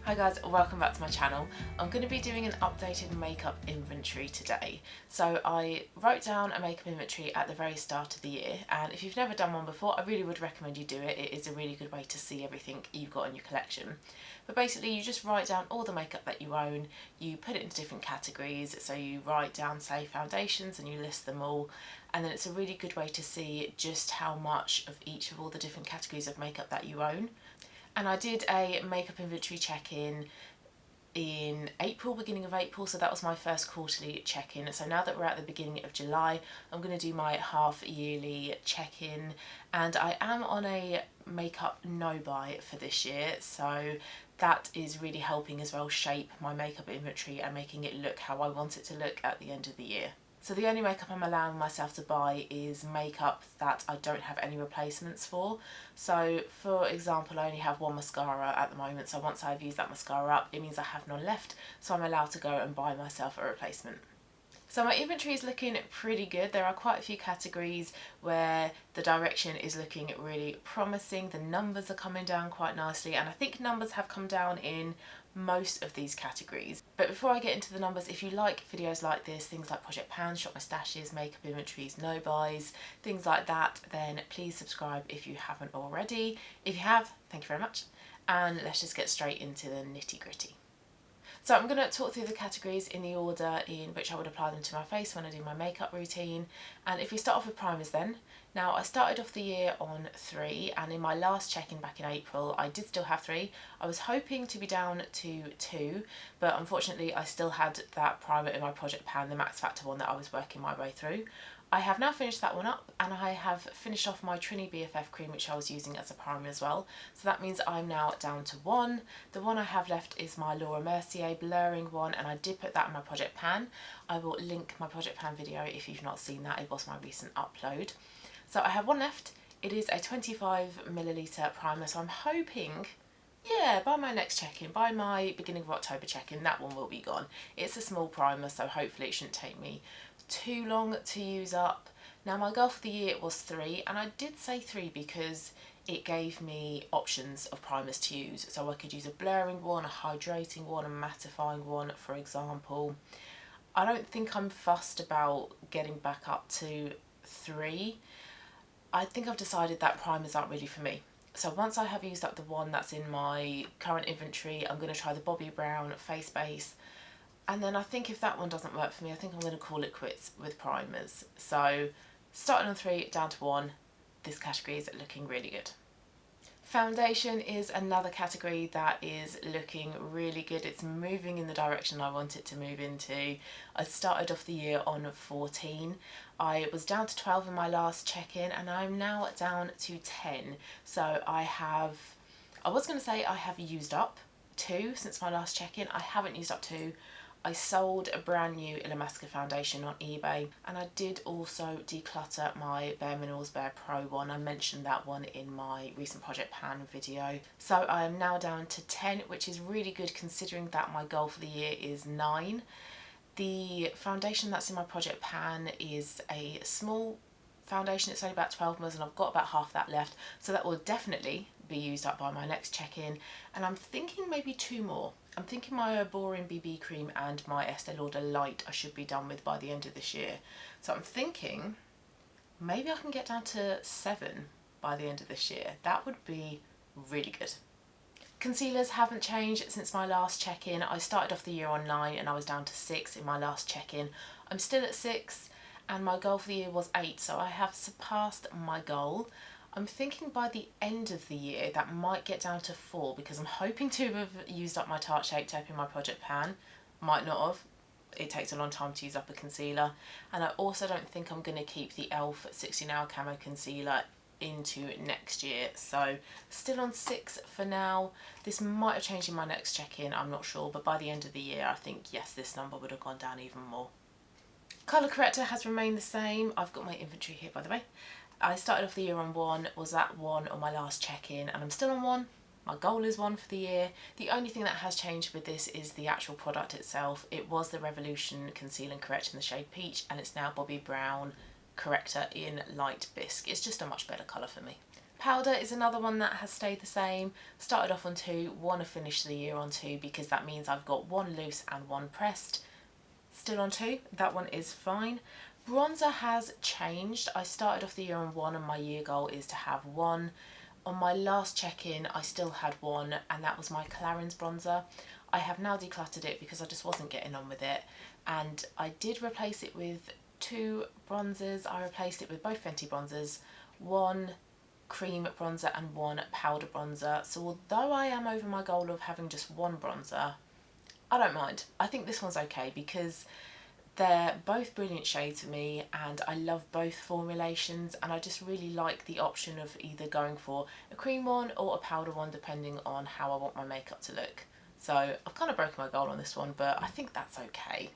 Hi guys, welcome back to my channel. I'm going to be doing an updated makeup inventory today. So I wrote down a makeup inventory at the very start of the year, and if you've never done one before, I really would recommend you do it. It is a really good way to see everything you've got in your collection. But basically you just write down all the makeup that you own, you put it into different categories, so you write down say foundations and you list them all, and then it's a really good way to see just how much of each of all the different categories of makeup that you own. And I did a makeup inventory check-in in April, beginning of April, so that was my first quarterly check-in. So now that we're at the beginning of July, I'm going to do my half-yearly check-in, and I am on a makeup no-buy for this year, so that is really helping as well shape my makeup inventory and making it look how I want it to look at the end of the year. So the only makeup I'm allowing myself to buy is makeup that I don't have any replacements for. So for example, I only have one mascara at the moment, so once I've used that mascara up, it means I have none left, so I'm allowed to go and buy myself a replacement. So my inventory is looking pretty good. There are quite a few categories where the direction is looking really promising. The numbers are coming down quite nicely, and I think numbers have come down in most of these categories. But before I get into the numbers, if you like videos like this, things like Project Pans, Shop My Stashes, makeup inventories, no buys, things like that, then please subscribe if you haven't already. If you have, thank you very much. And let's just get straight into the nitty gritty. So I'm going to talk through the categories in the order in which I would apply them to my face when I do my makeup routine. And if we start off with primers then. Now I started off the year on 3, and in my last check-in back in April I did still have 3. I was hoping to be down to 2, but unfortunately I still had that primer in my Project Pan, the Max Factor one that I was working my way through. I have now finished that one up, and I have finished off my Trini BFF cream, which I was using as a primer as well. So that means I'm now down to 1. The one I have left is my Laura Mercier blurring one, and I did put that in my Project Pan. I will link my Project Pan video if you've not seen that. It was my recent upload. So I have one left. It is a 25ml primer, so I'm hoping, yeah, by my next check-in, by my beginning of October check-in, that one will be gone. It's a small primer, so hopefully it shouldn't take me too long to use up. Now my goal for the year was 3, and I did say 3 because it gave me options of primers to use. So I could use a blurring one, a hydrating one, a mattifying one, for example. I don't think I'm fussed about getting back up to 3. I think I've decided that primers aren't really for me. So once I have used up the one that's in my current inventory, I'm going to try the Bobbi Brown face base. And then I think if that one doesn't work for me, I think I'm going to call it quits with primers. So starting on 3, down to 1, this category is looking really good. Foundation is another category that is looking really good. It's moving in the direction I want it to move into. I started off the year on 14. I was down to 12 in my last check-in, and I'm now down to 10. So I was going to say I have used up 2 since my last check-in. I haven't used up 2. I sold a brand new Illamasqua foundation on eBay, and I did also declutter my Bare Minerals Bare Pro one. I mentioned that one in my recent Project Pan video. So I am now down to 10, which is really good considering that my goal for the year is 9. The foundation that's in my Project Pan is a small foundation. It's only about 12ml, and I've got about half that left, so that will definitely be used up by my next check-in. And I'm thinking maybe 2 more. I'm thinking my Boring BB cream and my Estee Lauder Light I should be done with by the end of this year. So I'm thinking maybe I can get down to 7 by the end of this year. That would be really good. Concealers haven't changed since my last check-in. I started off the year on 9 and I was down to 6 in my last check-in. I'm still at 6, and my goal for the year was 8, so I have surpassed my goal. I'm thinking by the end of the year that might get down to 4, because I'm hoping to have used up my Tarte Shape Tape in my Project Pan. Might not have. It takes a long time to use up a concealer. And I also don't think I'm going to keep the e.l.f. 16 Hour Camo Concealer into next year. So still on 6 for now. This might have changed in my next check-in, I'm not sure. But by the end of the year, I think, yes, this number would have gone down even more. Colour corrector has remained the same. I've got my inventory here, by the way. I started off the year on 1, was at 1 on my last check-in, and I'm still on 1. My goal is 1 for the year. The only thing that has changed with this is the actual product itself. It was the Revolution Conceal and Correct in the shade Peach, and it's now Bobbi Brown Corrector in Light Bisque. It's just a much better colour for me. Powder is another one that has stayed the same. Started off on 2, want to finish the year on 2 because that means I've got 1 loose and 1 pressed. Still on 2, that one is fine. Bronzer has changed. I started off the year on 1 and my year goal is to have 1. On my last check-in I still had 1 and that was my Clarins bronzer. I have now decluttered it because I just wasn't getting on with it, and I did replace it with 2 bronzers. I replaced it with both Fenty bronzers, 1 cream bronzer and 1 powder bronzer. So although I am over my goal of having just 1 bronzer, I don't mind. I think this one's okay because they're both brilliant shades for me and I love both formulations, and I just really like the option of either going for a cream one or a powder one depending on how I want my makeup to look. So I've kind of broken my goal on this one, but I think that's okay.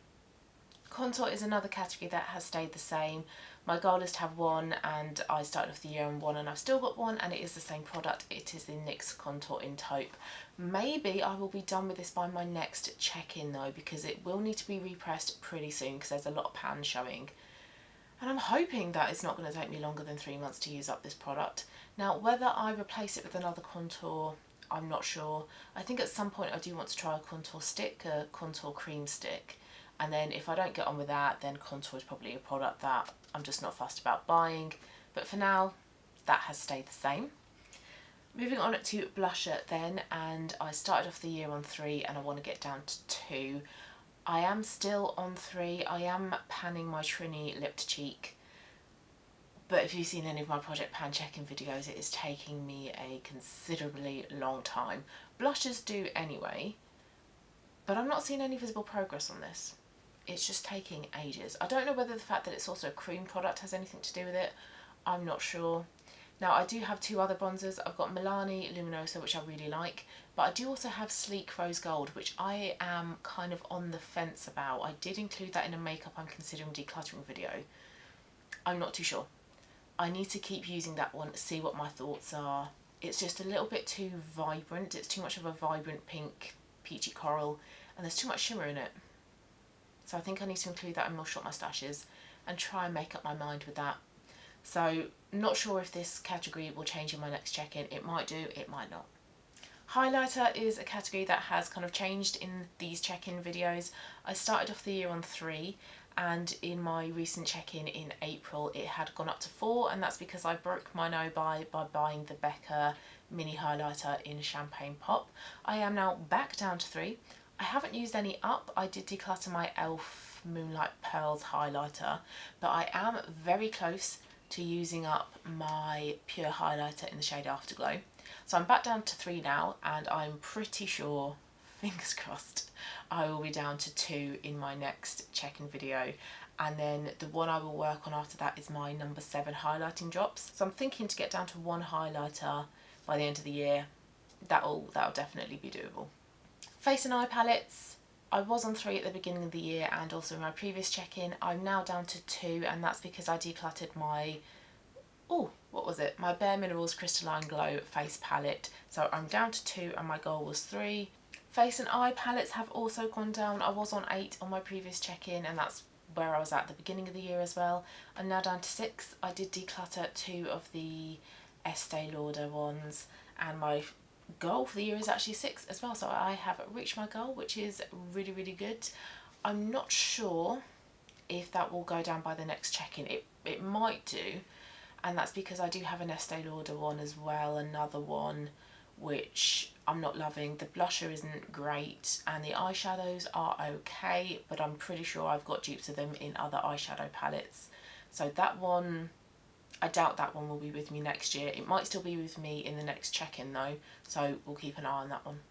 Contour is another category that has stayed the same. My goal is to have 1 and I started off the year on 1 and I've still got 1, and it is the same product. It is the NYX Contour in Taupe. Maybe I will be done with this by my next check-in though, because it will need to be repressed pretty soon because there's a lot of pan showing. And I'm hoping that it's not going to take me longer than 3 months to use up this product. Now whether I replace it with another contour, I'm not sure. I think at some point I do want to try a contour stick, a contour cream stick. And then if I don't get on with that, then contour is probably a product that I'm just not fussed about buying. But for now, that has stayed the same. Moving on to blusher then, and I started off the year on 3 and I want to get down to 2. I am still on 3. I am panning my Trini lip to cheek. But if you've seen any of my Project Pan check-in videos, it is taking me a considerably long time. Blushes do anyway, but I'm not seeing any visible progress on this. It's just taking ages. I don't know whether the fact that it's also a cream product has anything to do with it. I'm not sure. Now I do have 2 other bronzers. I've got Milani Luminosa, which I really like, but I do also have Sleek Rose Gold, which I am kind of on the fence about. I did include that in a makeup I'm considering decluttering video. I'm not too sure. I need to keep using that one, see what my thoughts are. It's just a little bit too vibrant. It's too much of a vibrant pink, peachy coral, and there's too much shimmer in it. So I think I need to include that in more short moustaches and try and make up my mind with that. So not sure if this category will change in my next check-in. It might do, it might not. Highlighter is a category that has kind of changed in these check-in videos. I started off the year on 3, and in my recent check-in in April it had gone up to 4, and that's because I broke my no by buying the Becca mini highlighter in Champagne Pop. I am now back down to 3. I haven't used any up. I did declutter my e.l.f. Moonlight Pearls highlighter, but I am very close to using up my pure highlighter in the shade Afterglow. So I'm back down to 3 now, and I'm pretty sure, fingers crossed, I will be down to 2 in my next check-in video. And then the one I will work on after that is my number 7 highlighting drops. So I'm thinking to get down to 1 highlighter by the end of the year. That'll definitely be doable. Face and eye palettes, I was on 3 at the beginning of the year and also in my previous check-in. I'm now down to 2, and that's because I decluttered my, my Bare Minerals Crystalline Glow face palette. So I'm down to 2 and my goal was 3. Face and eye palettes have also gone down. I was on 8 on my previous check-in, and that's where I was at the beginning of the year as well. I'm now down to 6. I did declutter 2 of the Estee Lauder ones, and my goal for the year is actually 6 as well, so I have reached my goal, which is really, really good. I'm not sure if that will go down by the next check-in. It might do, and that's because I do have an Estee Lauder one as well, another one which I'm not loving. The blusher isn't great and the eyeshadows are okay, but I'm pretty sure I've got dupes of them in other eyeshadow palettes. So that one, I doubt that one will be with me next year. It might still be with me in the next check-in though, so we'll keep an eye on that one.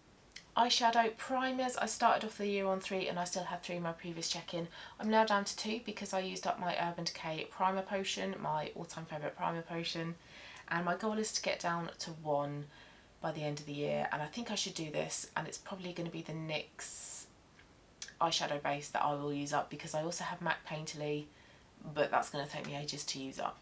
Eyeshadow primers, I started off the year on 3 and I still had 3 in my previous check-in. I'm now down to 2 because I used up my Urban Decay primer potion, my all-time favourite primer potion, and my goal is to get down to 1 by the end of the year, and I think I should do this, and it's probably going to be the NYX eyeshadow base that I will use up because I also have MAC Painterly, but that's going to take me ages to use up.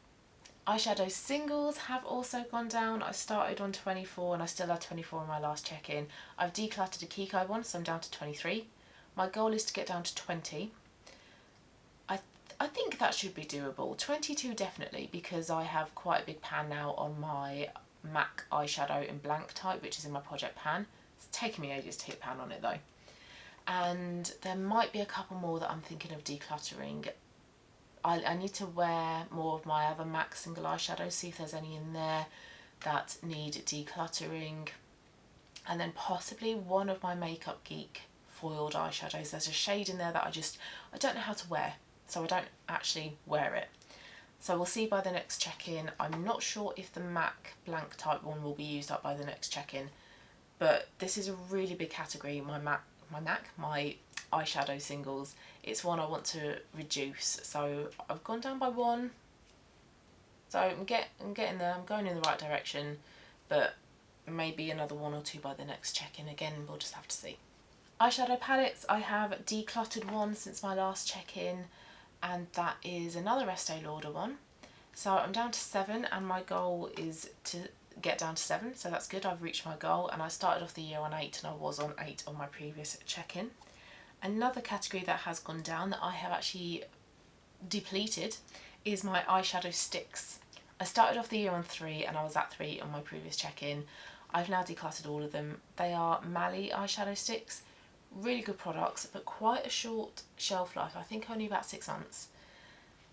Eyeshadow Singles have also gone down. I started on 24 and I still had 24 in my last check-in. I've decluttered a Kiko one, so I'm down to 23. My goal is to get down to 20. I think that should be doable. 22 definitely, because I have quite a big pan now on my MAC eyeshadow in blank type, which is in my project pan. It's taken me ages to hit pan on it though. And there might be a couple more that I'm thinking of decluttering. I need to wear more of my other MAC single eyeshadows, see if there's any in there that need decluttering. And then possibly one of my Makeup Geek foiled eyeshadows. There's a shade in there that I don't know how to wear, so I don't actually wear it. So we'll see by the next check-in. I'm not sure if the MAC blank type one will be used up by the next check-in, but this is a really big category, my eyeshadow singles. It's one I want to reduce, so I've gone down by one. So I'm getting there, I'm going in the right direction, but maybe another one or two by the next check-in. Again, we'll just have to see. Eyeshadow palettes, I have decluttered one since my last check-in, and that is another Estee Lauder one. So I'm down to 7, and my goal is to get down to 7, so that's good. I've reached my goal, and I started off the year on 8, and I was on 8 on my previous check-in. Another category that has gone down that I have actually depleted is my Eyeshadow Sticks. I started off the year on 3, and I was at 3 on my previous check-in. I've now decluttered all of them. They are Mally eyeshadow sticks. Really good products, but quite a short shelf life. I think only about 6 months.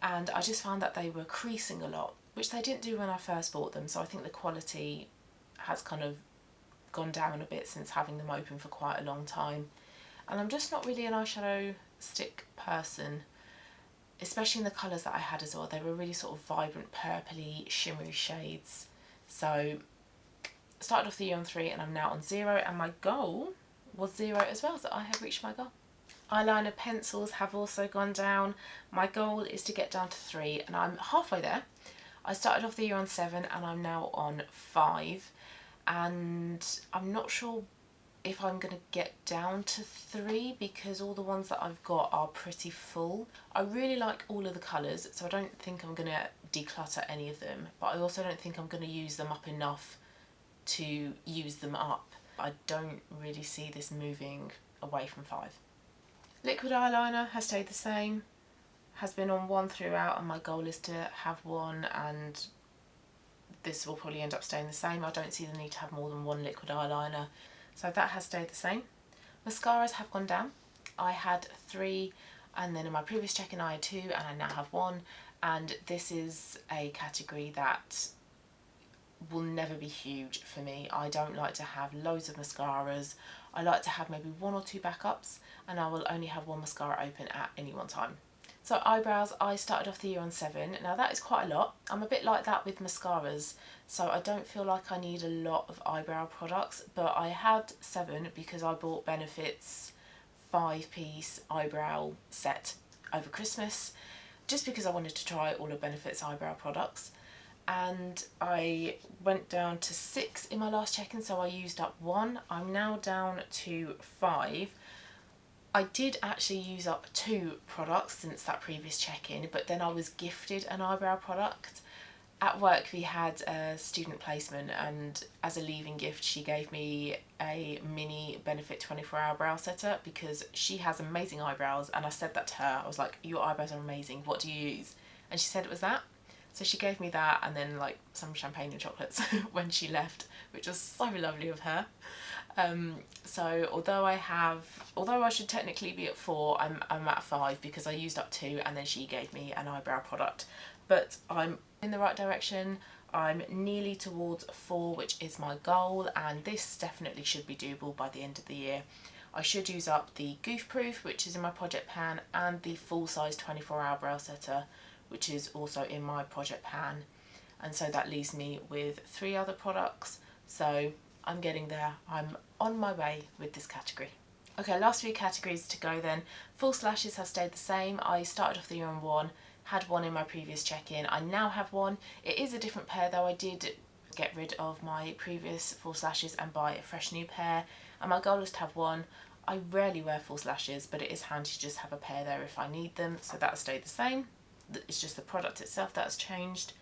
And I just found that they were creasing a lot, which they didn't do when I first bought them. So I think the quality has kind of gone down a bit since having them open for quite a long time. And I'm just not really an eyeshadow stick person, especially in the colours that I had as well. They were really sort of vibrant, purpley, shimmery shades. So I started off the year on 3, and I'm now on 0, and my goal was 0 as well, so I have reached my goal. Eyeliner pencils have also gone down. My goal is to get down to 3, and I'm halfway there. I started off the year on 7, and I'm now on 5, and I'm not sure if I'm going to get down to 3 because all the ones that I've got are pretty full. I really like all of the colours, so I don't think I'm going to declutter any of them, but I also don't think I'm going to use them up enough to use them up. I don't really see this moving away from 5. Liquid eyeliner has stayed the same, has been on 1 throughout, and my goal is to have 1, and this will probably end up staying the same. I don't see the need to have more than 1 liquid eyeliner, so that has stayed the same. Mascaras have gone down. I had 3, and then in my previous check-in I had 2, and I now have 1, and this is a category that will never be huge for me. I don't like to have loads of mascaras. I like to have maybe 1 or 2 backups, and I will only have 1 mascara open at any one time. So eyebrows, I started off the year on 7. Now that is quite a lot. I'm a bit like that with mascaras, so I don't feel like I need a lot of eyebrow products, but I had 7 because I bought Benefit's 5-piece eyebrow set over Christmas, just because I wanted to try all of Benefit's eyebrow products. And I went down to 6 in my last check-in, so I used up 1. I'm now down to 5. I did actually use up 2 products since that previous check-in, but then I was gifted an eyebrow product. At work we had a student placement, and as a leaving gift she gave me a mini Benefit 24-hour brow setter because she has amazing eyebrows, and I said that to her. I was like, your eyebrows are amazing, what do you use? And she said it was that. So she gave me that, and then like some champagne and chocolates when she left, which was so lovely of her. So although I should technically be at 4, I'm at 5 because I used up 2, and then she gave me an eyebrow product. But I'm in the right direction. I'm nearly towards 4, which is my goal, and this definitely should be doable by the end of the year. I should use up the Goof Proof, which is in my project pan, and the full-size 24-hour brow setter, which is also in my project pan. And so that leaves me with 3 other products. So I'm getting there. I'm on my way with this category. Okay, last few categories to go then. False lashes have stayed the same. I started off the year on 1, had 1 in my previous check-in. I now have 1. It is a different pair though. I did get rid of my previous false lashes and buy a fresh new pair, and my goal is to have 1. I rarely wear false lashes, but it is handy to just have a pair there if I need them, so that has stayed the same. It's just the product itself that has changed.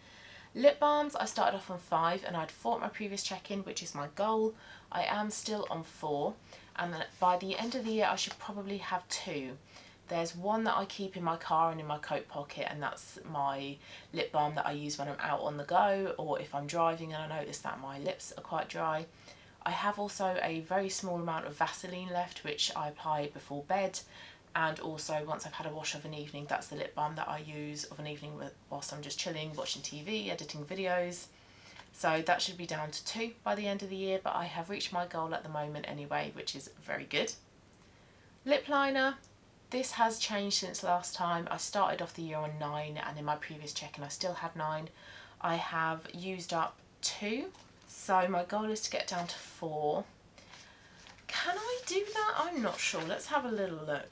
Lip balms, I started off on 5, and I had 4 at my previous check-in, which is my goal. I am still on 4, and then by the end of the year I should probably have 2. There's one that I keep in my car and in my coat pocket, and that's my lip balm that I use when I'm out on the go, or if I'm driving and I notice that my lips are quite dry. I have also a very small amount of Vaseline left, which I apply before bed, and also once I've had a wash of an evening, that's the lip balm that I use of an evening whilst I'm just chilling, watching TV, editing videos. So that should be down to 2 by the end of the year, but I have reached my goal at the moment anyway, which is very good. Lip liner. This has changed since last time. I started off the year on 9, and in my previous check-in I still had 9. I have used up 2, so my goal is to get down to 4. Can I do that? I'm not sure. Let's have a little look.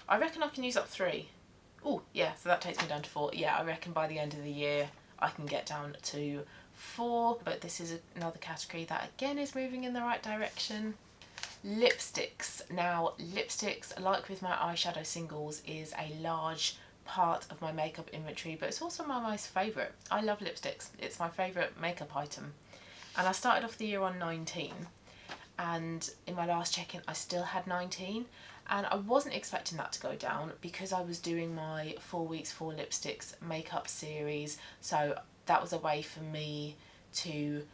I reckon I can use up 3. Oh yeah, so that takes me down to 4. Yeah, I reckon by the end of the year I can get down to 4, but this is another category that again is moving in the right direction. Lipsticks. Now lipsticks, like with my Eyeshadow Singles, is a large part of my makeup inventory, but it's also my most favourite. I love lipsticks. It's my favourite makeup item. And I started off the year on 19, and in my last check-in I still had 19, and I wasn't expecting that to go down because I was doing my 4 weeks 4 lipsticks makeup series, so that was a way for me to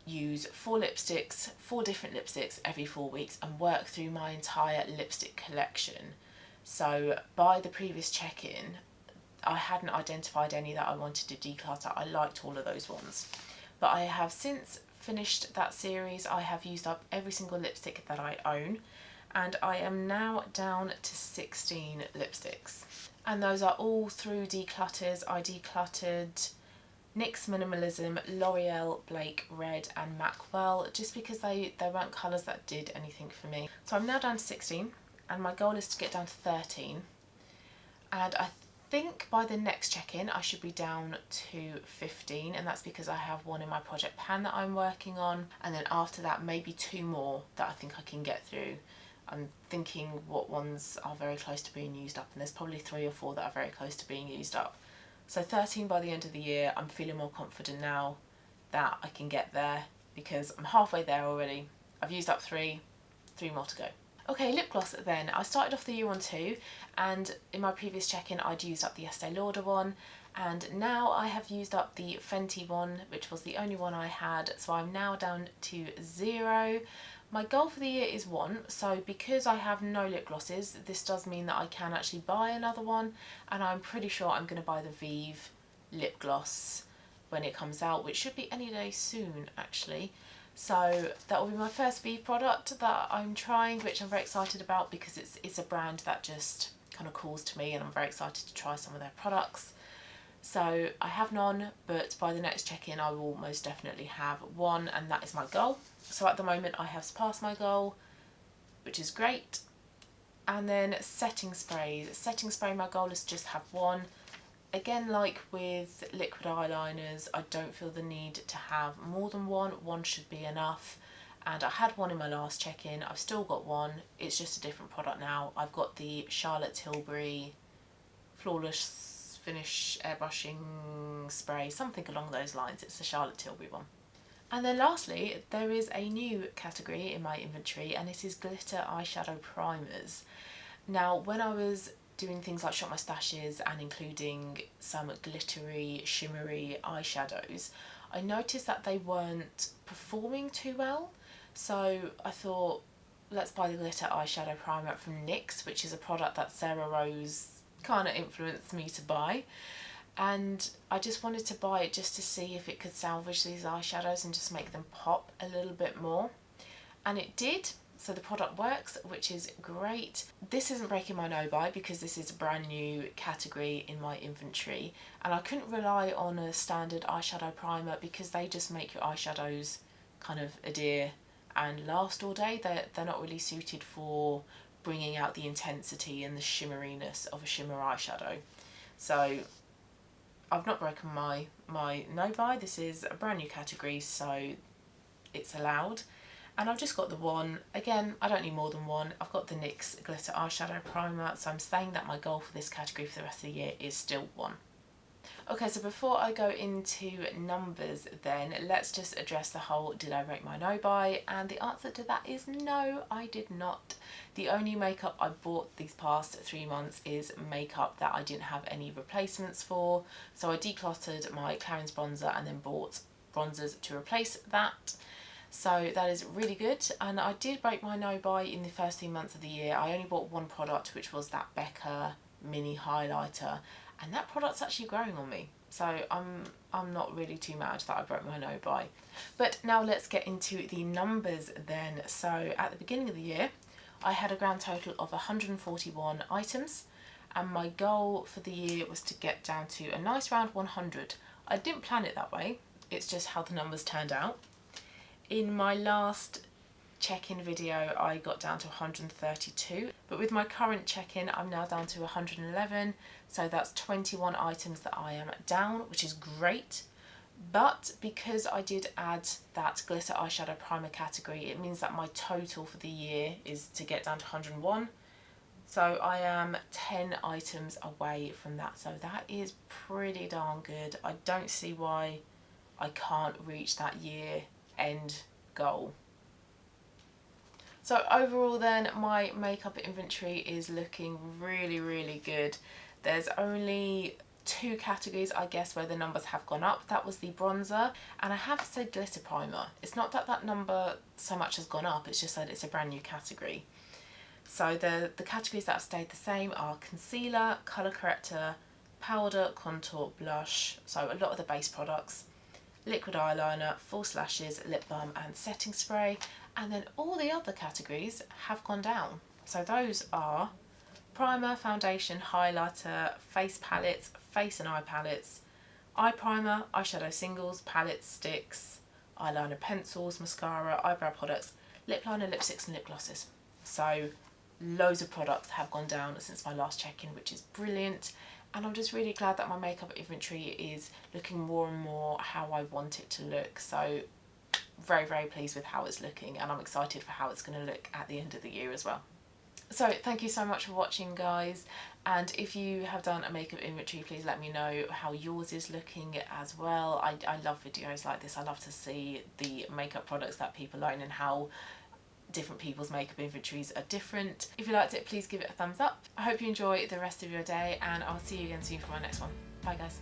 use 4 lipsticks, 4 different lipsticks every 4 weeks, and work through my entire lipstick collection. So by the previous check-in I hadn't identified any that I wanted to declutter. I liked all of those ones, but I have since finished that series. I have used up every single lipstick that I own, and I am now down to 16 lipsticks, and those are all through declutters. I decluttered NYX Minimalism, L'Oreal, Blake Red and Macwell, just because they weren't colours that did anything for me. So I'm now down to 16, and my goal is to get down to 13, and I think by the next check-in I should be down to 15, and that's because I have one in my project pan that I'm working on, and then after that maybe 2 more that I think I can get through. I'm thinking what ones are very close to being used up, and there's probably 3 or 4 that are very close to being used up. So 13 by the end of the year. I'm feeling more confident now that I can get there because I'm halfway there already. I've used up 3 more to go. Okay, lip gloss then. I started off the year on 2, and in my previous check-in I'd used up the Estee Lauder one, and now I have used up the Fenty one, which was the only one I had, so I'm now down to 0. My goal for the year is 1, so because I have no lip glosses, this does mean that I can actually buy another one, and I'm pretty sure I'm going to buy the Vive lip gloss when it comes out, which should be any day soon actually. So that will be my first Vive product that I'm trying, which I'm very excited about because it's a brand that just kind of calls to me, and I'm very excited to try some of their products. So I have none, but by the next check-in I will most definitely have 1, and that is my goal. So at the moment I have surpassed my goal, which is great. And then setting sprays. Setting spray, my goal is to just have 1. Again, like with liquid eyeliners, I don't feel the need to have more than 1. 1 should be enough. And I had 1 in my last check-in. I've still got 1. It's just a different product now. I've got the Charlotte Tilbury Flawless Finish Airbrushing Spray, something along those lines. It's the Charlotte Tilbury one. And then lastly, there is a new category in my inventory, and it is glitter eyeshadow primers. Now, when I was doing things like Shop My Stashes and including some glittery, shimmery eyeshadows, I noticed that they weren't performing too well. So I thought, let's buy the glitter eyeshadow primer from NYX, which is a product that Sarah Rose kind of influenced me to buy. And I just wanted to buy it just to see if it could salvage these eyeshadows and just make them pop a little bit more. And it did. So the product works, which is great. This isn't breaking my no-buy because this is a brand new category in my inventory, and I couldn't rely on a standard eyeshadow primer because they just make your eyeshadows kind of adhere and last all day. They're not really suited for bringing out the intensity and the shimmeriness of a shimmer eyeshadow. So I've not broken my no-buy. This is a brand new category, so it's allowed. And I've just got the 1. Again, I don't need more than 1. I've got the NYX Glitter Eyeshadow Primer, so I'm saying that my goal for this category for the rest of the year is still 1. Okay, so before I go into numbers then, let's just address the whole did I rate my no by, and the answer to that is no, I did not. The only makeup I bought these past 3 months is makeup that I didn't have any replacements for, so I decluttered my Clarins bronzer and then bought bronzers to replace that. So that is really good, and I did break my no by in the first 3 months of the year. I only bought one product, which was that Becca mini highlighter, and that product's actually growing on me, so I'm not really too mad that I broke my no by. But now let's get into the numbers then. So at the beginning of the year I had a grand total of 141 items, and my goal for the year was to get down to a nice round 100. I didn't plan it that way, it's just how the numbers turned out. In my last check-in video I got down to 132, but with my current check-in I'm now down to 111, so that's 21 items that I am down, which is great. But because I did add that glitter eyeshadow primer category, it means that my total for the year is to get down to 101, so I am 10 items away from that, so that is pretty darn good. I don't see why I can't reach that year end goal. So overall then, my makeup inventory is looking really good. There's only 2 categories I guess where the numbers have gone up. That was the bronzer, and I have said glitter primer. It's not that that number so much has gone up, it's just that it's a brand new category. So the categories that have stayed the same are concealer, colour corrector, powder, contour, blush, so a lot of the base products, liquid eyeliner, false lashes, lip balm and setting spray, and then all the other categories have gone down. So those are primer, foundation, highlighter, face palettes, face and eye palettes, eye primer, eyeshadow singles, palettes, sticks, eyeliner pencils, mascara, eyebrow products, lip liner, lipsticks and lip glosses. So loads of products have gone down since my last check-in, which is brilliant. And I'm just really glad that my makeup inventory is looking more and more how I want it to look. So very pleased with how it's looking, and I'm excited for how it's going to look at the end of the year as well. So thank you so much for watching, guys, and if you have done a makeup inventory, please let me know how yours is looking as well. I love videos like this. I love to see the makeup products that people own and how different people's makeup inventories are different. If you liked it, please give it a thumbs up. I hope you enjoy the rest of your day, and I'll see you again soon for my next one. Bye guys.